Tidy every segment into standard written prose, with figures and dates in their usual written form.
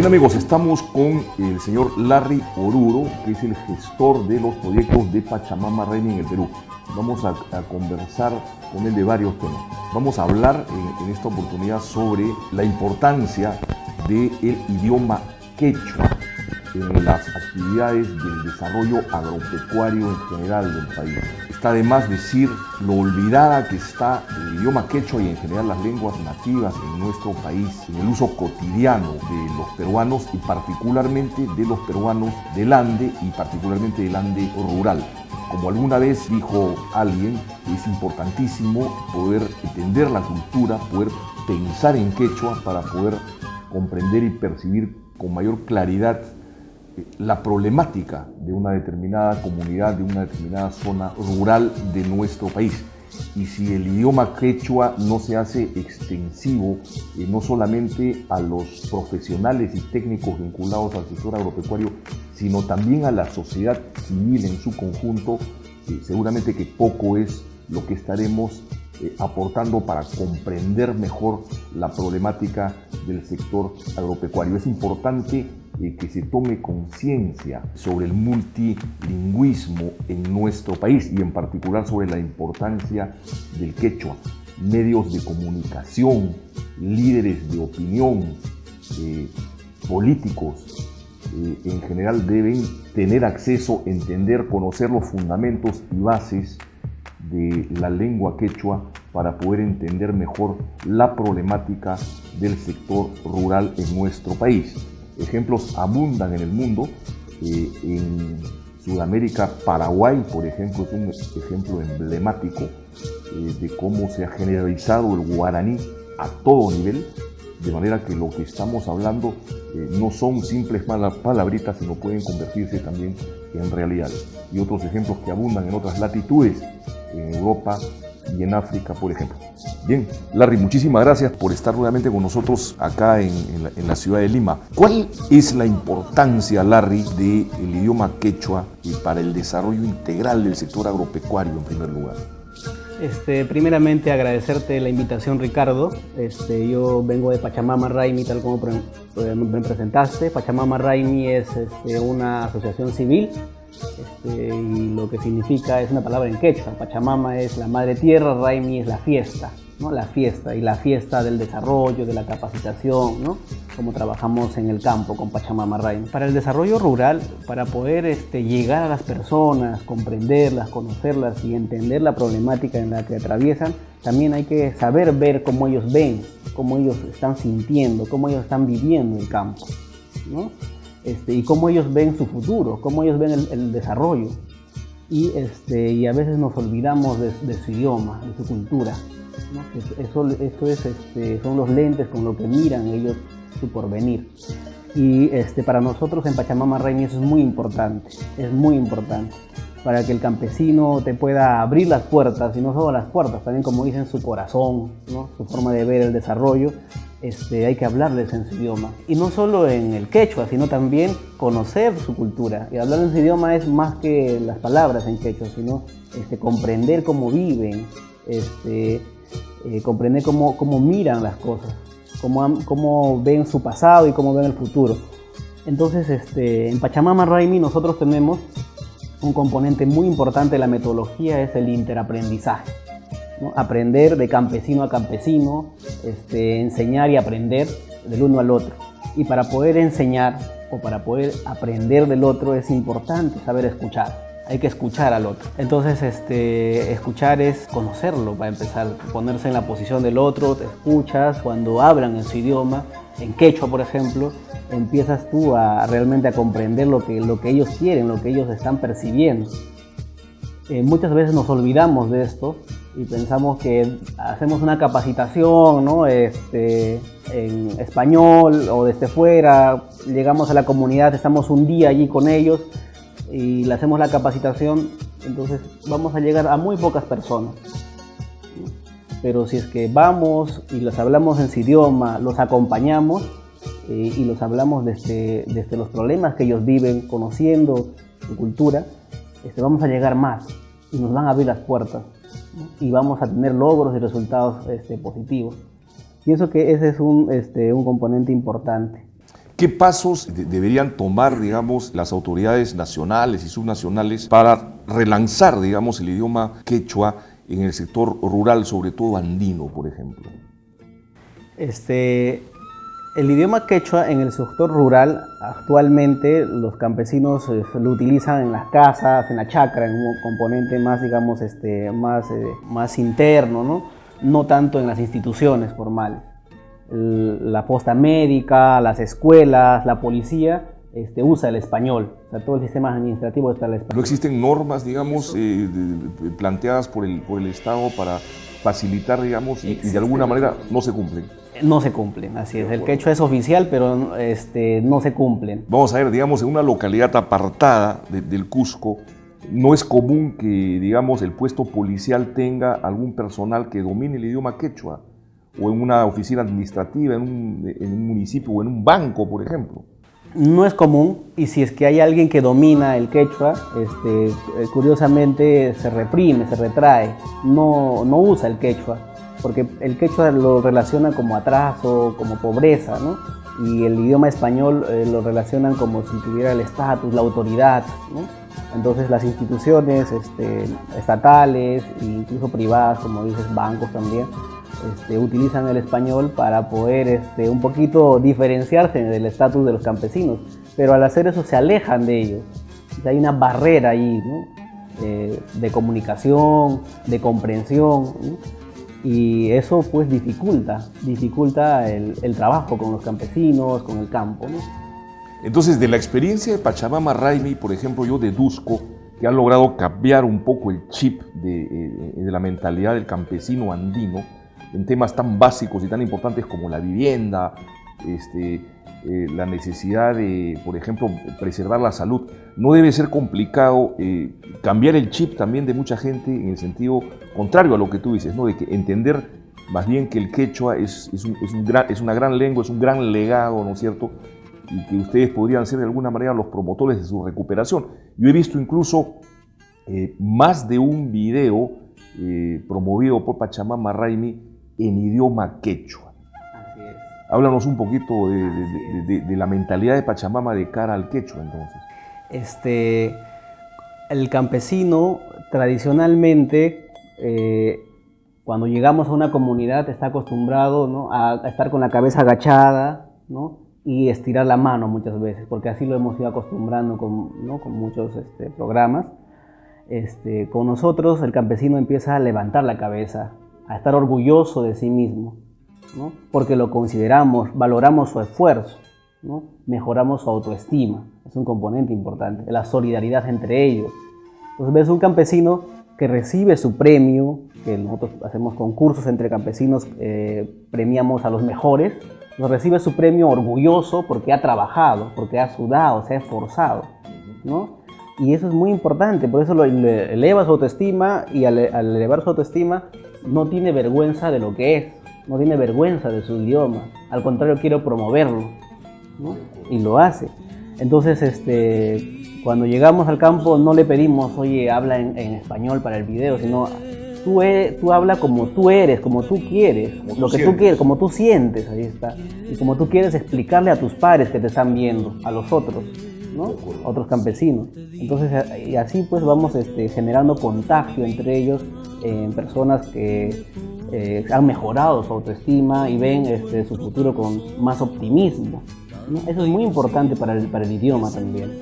Bien amigos, estamos con el señor Larry Oruro, que es el gestor de los proyectos de Pachamama Raimi en el Perú. Vamos a conversar con él de varios temas. Vamos a hablar en esta oportunidad sobre la importancia del idioma quechua en las actividades del desarrollo agropecuario en general del país. Está de más decir lo olvidada que está el idioma quechua y en general las lenguas nativas en nuestro país, en el uso cotidiano de los peruanos y particularmente de los peruanos del Ande y particularmente del Ande rural. Como alguna vez dijo alguien, es importantísimo poder entender la cultura, poder pensar en quechua para poder comprender y percibir con mayor claridad la problemática de una determinada comunidad, de una determinada zona rural de nuestro país. Y si el idioma quechua no se hace extensivo, no solamente a los profesionales y técnicos vinculados al sector agropecuario, sino también a la sociedad civil en su conjunto, seguramente que poco es lo que estaremos aportando para comprender mejor la problemática del sector agropecuario. Es importante que se tome conciencia sobre el multilingüismo en nuestro país y en particular sobre la importancia del quechua. Medios de comunicación, líderes de opinión, políticos, en general deben tener acceso, entender, conocer los fundamentos y bases de la lengua quechua para poder entender mejor la problemática del sector rural en nuestro país. Ejemplos abundan en el mundo. En Sudamérica, Paraguay, por ejemplo, es un ejemplo emblemático de cómo se ha generalizado el guaraní a todo nivel, de manera que lo que estamos hablando no son simples palabritas, sino pueden convertirse también en realidades. Y otros ejemplos que abundan en otras latitudes, en Europa y en África, por ejemplo. Bien, Larry, muchísimas gracias por estar nuevamente con nosotros acá en la ciudad de Lima. ¿Cuál es la importancia, Larry, del idioma quechua para el desarrollo integral del sector agropecuario en primer lugar? Primeramente agradecerte la invitación, Ricardo. Yo vengo de Pachamama Raimi, tal como me presentaste. Pachamama Raimi es una asociación civil y lo que significa es una palabra en quechua. Pachamama es la madre tierra, Raimi es la fiesta, ¿no? La fiesta y la fiesta del desarrollo, de la capacitación, ¿no? Como trabajamos en el campo con Pachamama Raimi. Para el desarrollo rural, para poder llegar a las personas, comprenderlas, conocerlas y entender la problemática en la que atraviesan, también hay que saber ver cómo ellos ven, cómo ellos están sintiendo, cómo ellos están viviendo el campo, ¿no? Y cómo ellos ven su futuro, cómo ellos ven el desarrollo. Y a veces nos olvidamos de su idioma, de su cultura, ¿no? Son los lentes con los que miran ellos su porvenir. Y para nosotros en Pachamama Raimi eso es muy importante, para que el campesino te pueda abrir las puertas, y no solo las puertas, también, como dicen, su corazón, ¿no? Su forma de ver el desarrollo. Hay que hablarles en su idioma. Y no solo en el quechua, sino también conocer su cultura. Y hablar en su idioma es más que las palabras en quechua, sino comprender cómo viven, comprender cómo miran las cosas, cómo ven su pasado y cómo ven el futuro. Entonces, en Pachamama Raimi nosotros tenemos un componente muy importante de la metodología, es el interaprendizaje, ¿no? Aprender de campesino a campesino, enseñar y aprender del uno al otro. Y para poder enseñar o para poder aprender del otro es importante saber escuchar. Hay que escuchar al otro. Entonces, escuchar es conocerlo, para empezar, ponerse en la posición del otro. Te escuchas cuando hablan en su idioma, en quechua, por ejemplo, empiezas tú realmente a comprender lo que ellos quieren, lo que ellos están percibiendo. Muchas veces nos olvidamos de esto y pensamos que hacemos una capacitación, ¿no? En español o desde fuera, llegamos a la comunidad, estamos un día allí con ellos y le hacemos la capacitación, entonces vamos a llegar a muy pocas personas. Pero si es que vamos y les hablamos en su idioma, los acompañamos y los hablamos desde los problemas que ellos viven, conociendo su cultura, vamos a llegar más y nos van a abrir las puertas, ¿no? Y vamos a tener logros y resultados positivos. Pienso que ese es un componente importante. ¿Qué pasos deberían tomar, digamos, las autoridades nacionales y subnacionales para relanzar, digamos, el idioma quechua en el sector rural, sobre todo andino, por ejemplo? El idioma quechua en el sector rural, actualmente los campesinos lo utilizan en las casas, en la chacra, en un componente más, digamos, más interno, ¿no? No tanto en las instituciones formales. La posta médica, las escuelas, la policía usa el español. O sea, todo el sistema administrativo está en el español. ¿No existen normas, digamos, planteadas por el Estado para facilitar, digamos, y de alguna manera no se cumplen? No se cumplen, así es. El quechua es oficial, pero no se cumplen. Vamos a ver, digamos, en una localidad apartada del Cusco, no es común que, digamos, el puesto policial tenga algún personal que domine el idioma quechua, o en una oficina administrativa, en un municipio o en un banco, por ejemplo. No es común, y si es que hay alguien que domina el quechua, curiosamente se reprime, se retrae, no usa el quechua, porque el quechua lo relaciona como atraso, como pobreza, ¿no? Y el idioma español lo relacionan como si tuviera el estatus, la autoridad, ¿no? Entonces las instituciones estatales e incluso privadas, como dices, bancos también, utilizan el español para poder un poquito diferenciarse del estatus de los campesinos, pero al hacer eso se alejan de ellos. O sea, hay una barrera ahí, ¿no? De comunicación, de comprensión, ¿no? Y eso pues dificulta el trabajo con los campesinos, con el campo, ¿no? Entonces, de la experiencia de Pachamama Raimi, por ejemplo, yo deduzco que han logrado cambiar un poco el chip de la mentalidad del campesino andino en temas tan básicos y tan importantes como la vivienda, la necesidad de, por ejemplo, preservar la salud. No debe ser complicado cambiar el chip también de mucha gente en el sentido contrario a lo que tú dices, ¿no? De que entender más bien que el quechua es una gran lengua, es un gran legado, ¿no es cierto? Y que ustedes podrían ser de alguna manera los promotores de su recuperación. Yo he visto incluso más de un video promovido por Pachamama Raimi en idioma quechua. Así es. Háblanos un poquito de la mentalidad de Pachamama de cara al quechua, entonces. El campesino tradicionalmente, cuando llegamos a una comunidad, está acostumbrado, ¿no?, a estar con la cabeza agachada, ¿no?, y estirar la mano muchas veces, porque así lo hemos ido acostumbrando con muchos programas. Con nosotros el campesino empieza a levantar la cabeza, a estar orgulloso de sí mismo, ¿no?, porque lo consideramos, valoramos su esfuerzo, ¿no?, mejoramos su autoestima. Es un componente importante, la solidaridad entre ellos. Entonces ves un campesino que recibe su premio, que nosotros hacemos concursos entre campesinos, premiamos a los mejores, nos recibe su premio orgulloso porque ha trabajado, porque ha sudado, se ha esforzado, ¿no? Y eso es muy importante, por eso le eleva su autoestima, y al elevar su autoestima no tiene vergüenza de lo que es, no tiene vergüenza de su idioma, al contrario, quiere promoverlo, ¿no? Y lo hace. Entonces, cuando llegamos al campo no le pedimos, oye, habla en español para el video, sino tú habla como tú eres, como tú quieres, lo que tú quieres, como tú sientes, ahí está. Y como tú quieres explicarle a tus pares que te están viendo, a los otros, ¿no?, otros campesinos. Entonces, y así pues vamos generando contagio entre ellos, en personas que han mejorado su autoestima y ven su futuro con más optimismo, ¿no? Eso es muy importante para el idioma también.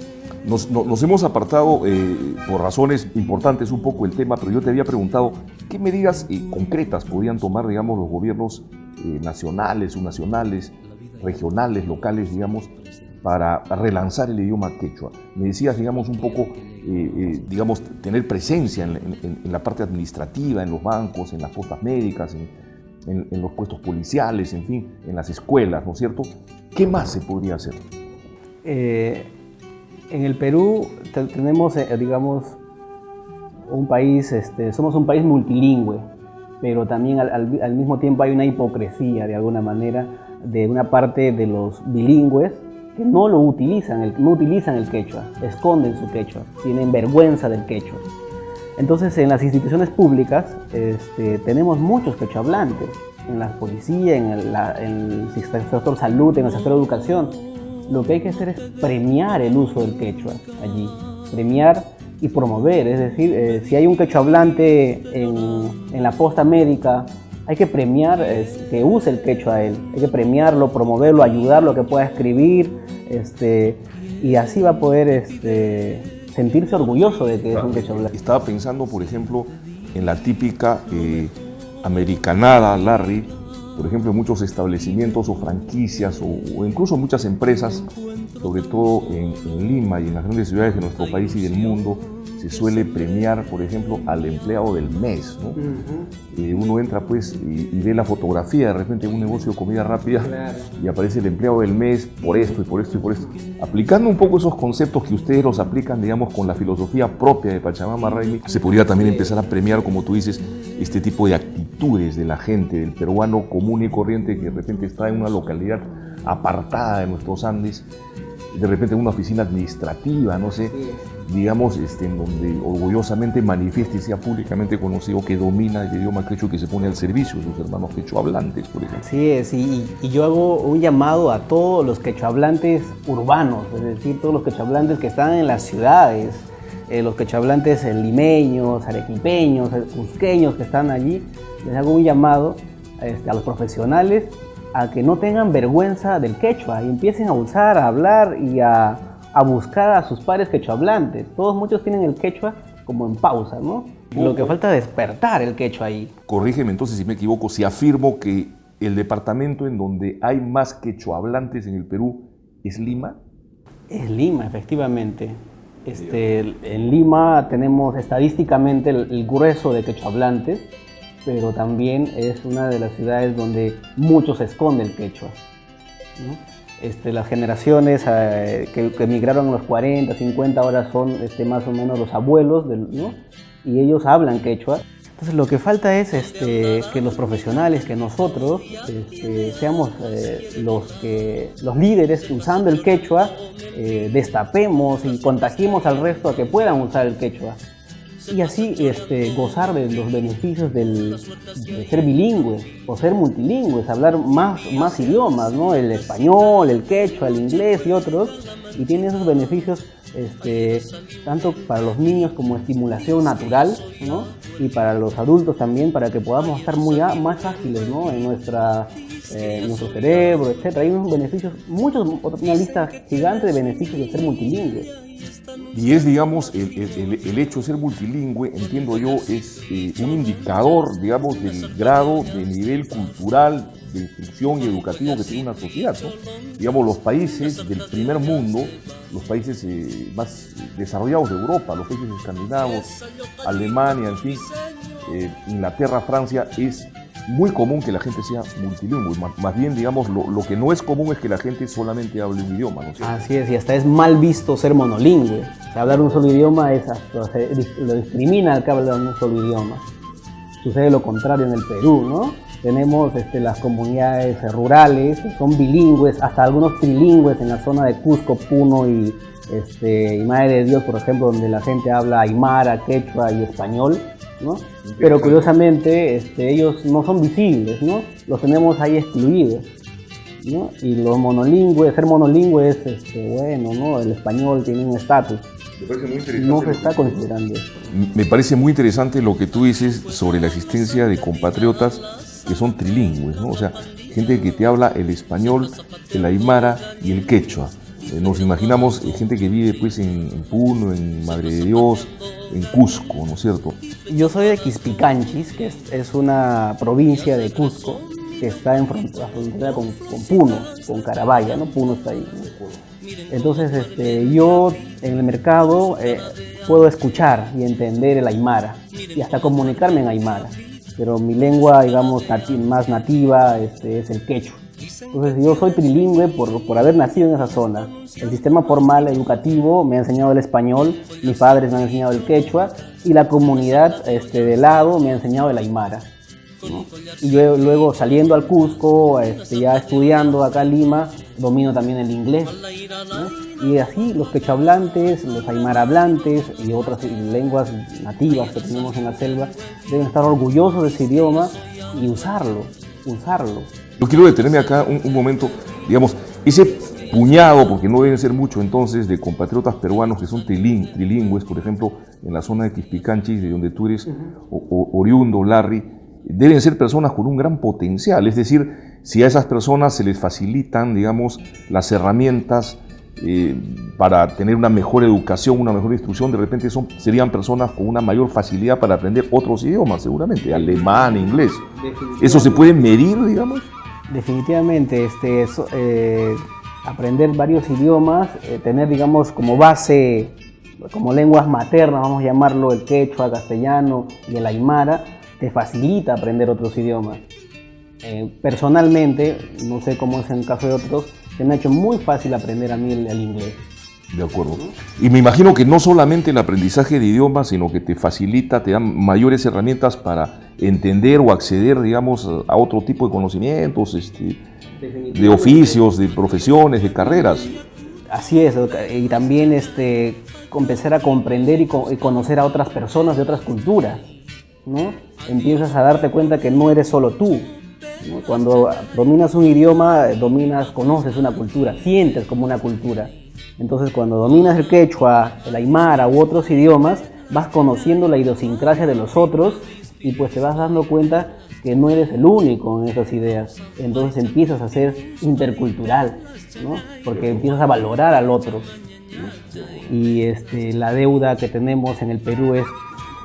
Nos hemos apartado por razones importantes un poco el tema, pero yo te había preguntado qué medidas concretas podían tomar, digamos, los gobiernos nacionales, subnacionales, regionales, locales, digamos, para relanzar el idioma quechua. Me decías, digamos, un poco, digamos, tener presencia en la parte administrativa, en los bancos, en las postas médicas, en los puestos policiales, en fin, en las escuelas, ¿no es cierto? ¿Qué más se podría hacer? En el Perú tenemos, digamos, un país, somos un país multilingüe, pero también al mismo tiempo hay una hipocresía, de alguna manera, de una parte de los bilingües que no utilizan el quechua, esconden su quechua, tienen vergüenza del quechua. Entonces, en las instituciones públicas tenemos muchos quechuahablantes, en la policía, en el sector salud, en el sector educación. lo que hay que hacer es premiar el uso del quechua allí, premiar y promover, es decir, si hay un quechua hablante en la posta médica, hay que premiar que use el quechua él, hay que premiarlo, promoverlo, ayudarlo a que pueda escribir, y así va a poder sentirse orgulloso de que es un quechua hablante. Estaba pensando, por ejemplo, en la típica americanada, Larry, por ejemplo, en muchos establecimientos o franquicias o incluso muchas empresas, sobre todo en Lima y en las grandes ciudades de nuestro país y del mundo, se suele premiar, por ejemplo, al empleado del mes, ¿no? Uno entra pues y ve la fotografía de repente en un negocio de comida rápida, claro, y aparece el empleado del mes por esto y por esto y por esto. Aplicando un poco esos conceptos que ustedes los aplican, digamos, con la filosofía propia de Pachamama Raimi, se podría también empezar a premiar, como tú dices, este tipo de actitudes de la gente, del peruano común y corriente que de repente está en una localidad apartada de nuestros Andes, de repente en una oficina administrativa, no sé, digamos, en donde orgullosamente manifiesta y sea públicamente conocido que domina el idioma quechua, que se pone al servicio de sus hermanos quechuahablantes, por ejemplo. Así es, y yo hago un llamado a todos los quechuahablantes urbanos, es decir, todos los quechuahablantes que están en las ciudades, los quechuahablantes limeños, arequipeños, cusqueños que están allí, les hago un llamado a los profesionales a que no tengan vergüenza del quechua y empiecen a usar, a hablar y a buscar a sus pares quechuahablantes. Muchos tienen el quechua como en pausa, ¿no? Lo que falta es despertar el quechua ahí. Corrígeme entonces si me equivoco, si afirmo que el departamento en donde hay más quechuahablantes en el Perú es Lima. Es Lima, efectivamente. En Lima tenemos estadísticamente el grueso de quechuahablantes, pero también es una de las ciudades donde mucho se esconde el quechua, ¿no? Las generaciones que emigraron a los 40, 50 ahora son más o menos los abuelos, ¿no? Y ellos hablan quechua. Entonces lo que falta es que los profesionales, que nosotros seamos los líderes usando el quechua, destapemos y contagiemos al resto a que puedan usar el quechua. Y así gozar de los beneficios de ser bilingües o ser multilingües, hablar más idiomas, ¿no? El español, el quechua, el inglés y otros, y tiene esos beneficios tanto para los niños como estimulación natural, ¿no? Y para los adultos también, para que podamos estar más ágiles, ¿no? En nuestro cerebro, etc. Hay unos beneficios, una lista gigante de beneficios de ser multilingüe. Y es, digamos, el hecho de ser multilingüe, entiendo yo, es un indicador, digamos, del grado de nivel cultural, de instrucción y educativo que tiene una sociedad, ¿no? Digamos, los países del primer mundo, los países más desarrollados de Europa, los países escandinavos, Alemania, en fin, Inglaterra, Francia, es muy común que la gente sea multilingüe. Más bien, digamos, lo que no es común es que la gente solamente hable un idioma, ¿no? Así es, y hasta es mal visto ser monolingüe. O sea, hablar un solo idioma lo discrimina al que habla un solo idioma. Sucede lo contrario en el Perú, ¿no? Tenemos las comunidades rurales que son bilingües, hasta algunos trilingües en la zona de Cusco, Puno y Madre de Dios, por ejemplo, donde la gente habla aymara, quechua y español, ¿no? Pero curiosamente ellos no son visibles, ¿no? Los tenemos ahí excluidos, ¿no? Y los monolingües, ser monolingüe es bueno, ¿no? El español tiene un estatus. No se está considerando eso. Me parece muy interesante lo que tú dices sobre la existencia de compatriotas que son trilingües, ¿no? O sea, gente que te habla el español, el aymara y el quechua. Nos imaginamos gente que vive pues en Puno, en Madre de Dios, en Cusco, ¿no es cierto? Yo soy de Quispicanchis, que es una provincia de Cusco que está en frontera con Puno, con Carabaya, ¿no? Puno está ahí, ¿no? Entonces yo en el mercado puedo escuchar y entender el aymara y hasta comunicarme en aymara, pero mi lengua, digamos, más nativa es el quechua. Entonces yo soy trilingüe por haber nacido en esa zona. El sistema formal educativo me ha enseñado el español, mis padres me han enseñado el quechua y la comunidad de lado me ha enseñado el aymara, ¿no? Y yo luego saliendo al Cusco, ya estudiando acá en Lima, domino también el inglés, ¿no? Y así los quechuahablantes, los aymara hablantes y otras lenguas nativas que tenemos en la selva deben estar orgullosos de ese idioma y usarlo. Yo quiero detenerme acá un momento, digamos, ese puñado, porque no deben ser mucho entonces, de compatriotas peruanos que son trilingües, por ejemplo, en la zona de Quispicanchis, de donde tú eres oriundo, Larry, deben ser personas con un gran potencial. Es decir, si a esas personas se les facilitan, digamos, las herramientas para tener una mejor educación, una mejor instrucción, de repente serían personas con una mayor facilidad para aprender otros idiomas, seguramente, alemán, inglés. ¿Eso se puede medir, digamos? Definitivamente, aprender varios idiomas, tener, digamos, como base, como lenguas maternas, vamos a llamarlo, el quechua, castellano y el aymara, te facilita aprender otros idiomas. Personalmente, no sé cómo es en el caso de otros, se me ha hecho muy fácil aprender a mí el inglés. De acuerdo. Y me imagino que no solamente el aprendizaje de idiomas, sino que te facilita, te da mayores herramientas para entender o acceder, digamos, a otro tipo de conocimientos, de oficios, de profesiones, de carreras. Así es, y también empezar a comprender y conocer a otras personas de otras culturas, ¿no? Empiezas a darte cuenta que no eres solo tú, ¿no? Cuando dominas un idioma, conoces una cultura, sientes como una cultura. Entonces, cuando dominas el quechua, el aymara u otros idiomas, vas conociendo la idiosincrasia de los otros y pues te vas dando cuenta que no eres el único en esas ideas. Entonces empiezas a ser intercultural, ¿no? Porque empiezas a valorar al otro, ¿no? Y la deuda que tenemos en el Perú es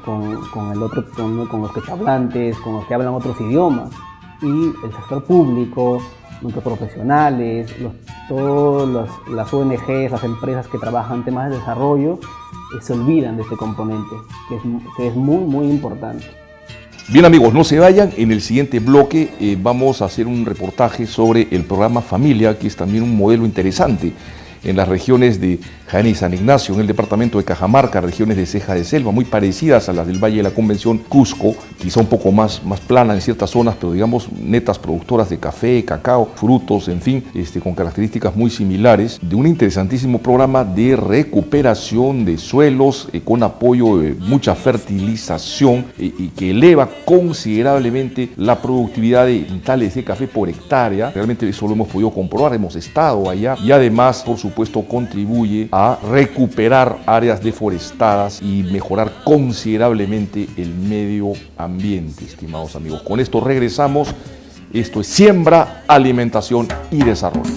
con el otro, con los quechohablantes, con los que hablan otros idiomas. Y el sector público, nuestros profesionales, todas las ONGs, las empresas que trabajan temas de desarrollo, se olvidan de este componente, que es muy, muy importante. Bien amigos, no se vayan, en el siguiente bloque vamos a hacer un reportaje sobre el programa Familia, que es también un modelo interesante en las regiones de Jaén y San Ignacio, en el departamento de Cajamarca, regiones de ceja de selva, muy parecidas a las del Valle de la Convención, Cusco, quizá un poco más plana en ciertas zonas, pero digamos netas productoras de café, cacao, frutos, en fin, con características muy similares, de un interesantísimo programa de recuperación de suelos con apoyo de mucha fertilización y que eleva considerablemente la productividad de quintales de café por hectárea. Realmente eso lo hemos podido comprobar, hemos estado allá y además, por supuesto, contribuye a recuperar áreas deforestadas y mejorar considerablemente el medio ambiente, estimados amigos. Con esto regresamos. Esto es Siembra, Alimentación y Desarrollo.